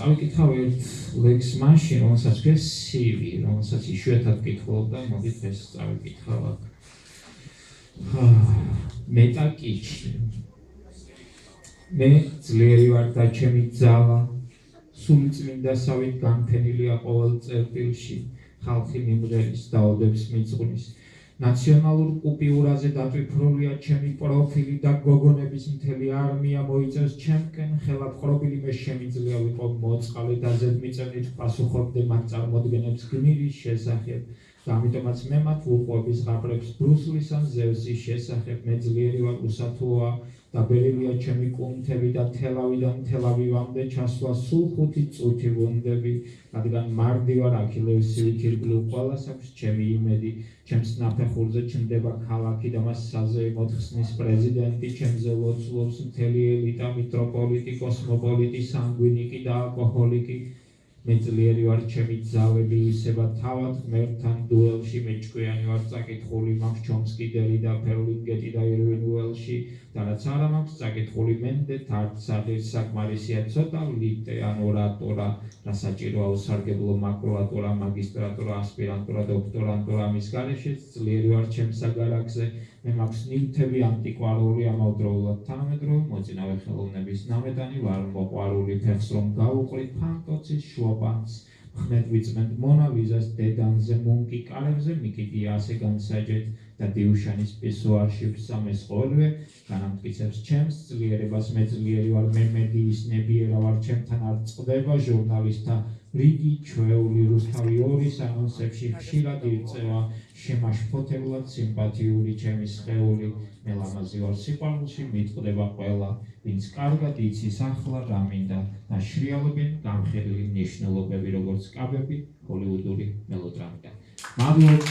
წავიკითხავ ერთ ლექს მაშინ, რომელსაც ქვია CV, რომელსაც იშვიათად ვკითხულობ და მოდით ეს წავიკითხავ აქ. მეტაკიჩი. მე ძლიერი ვარ და ჩემი ძალა, სულიწმინდასავით განფენილია ყოველ წერტილში, ხალხი მიმღერის დაოდებს მიძღვნის. ნაციონალურ კუპიურაზე დატვიფრულია ჩემი პროფილი და გოგონების მთელი არმია მოიწევს ჩემკენ, ხელაპყრობილი მე შემიძლია ვიყო მოწყალე და ზედმიწევნით პასუხობდე მათ წარმოდგენებს გმირის შესახებ. და ამიტომაც მე მათ ვუყვების ღაბრებს ბრუსლის ან ზევსის შესახებ. მე ძლიერი ვარ, უსათუოა და ბერილია ჩემი კუნთები და თელავიდან თელავივამდე ჩასვლა სულ 5 წუთი ვუნდები, რადგან მარდი ვარ აქილევსი ვიქირგლივ ყველას აქვს ჩემი იმედი. ჩემს ნაფეხურზე ჩნდება ქალაქი და მას საზეიმოდ მოთხსნის პრეზიდენტი, ჩემზე ლოცულობს მთელი ელიტა, მიტროპოლიტი, კოსმოპოლიტი, სანგვინიკი და ალკოჰოლიკი. მე ძლიერი ვარ, ჩემი ძალები ისება თავად ღმერთთან დუელში, მე ჭკვიანი ვარ, წაკითხული მაქვს ჩომსკიდერი და ფერლინგეტი და ირვინ უელში და რაც არა მაქვს წაკითხული მენდე თარცაღი საკმარისია ცოტა ლიტე ან ორატორა, რა საჭიროა უსარგებლო მაკულატურა, მაგისტრატურა, ასპირანტურა, დოქტორანტურა, ამის გარეშეც ძლიერი ვარ ჩემს საგარაგზე. მე მაქვს ნივთები ანტიკვარული, ამავდროულად თანამედროვე მოწინავე ხელოვნების ნამეტანი ვარ, მოყვარული ფეხს რომ გავუყრით ფანტოცის შუაპანს, ხმედ ვიწმენთ მონალიზას დედანზე, მუნკი კარებზე, მიკიდია ასე განსაჯეთ და დიუშანის პისუარში ვსამეს ყოველვე განამტკიცებს ჩემს ძლიერებას. მე ძლიერი ვარ, მე მედიის ნებიერა ვარ, ჩემთან არ წყდება ჟურნალისტთა რიგი ჩვეული, რუსთავი 2-ის ანონსებში ხშირად ირწევა შემაშფოთებლად სიმპათიური ჩემი სხეული. მე ლამაზი ვარ სიყვარულში, მიტყდება ყველა, ვინც კარგად იცის ახლა რა მინდა და შრიალებენ გამხედრილი ნიშნულობები, როგორც კაბები ჰოლივუდური მელოდრამიდან. მადლობ,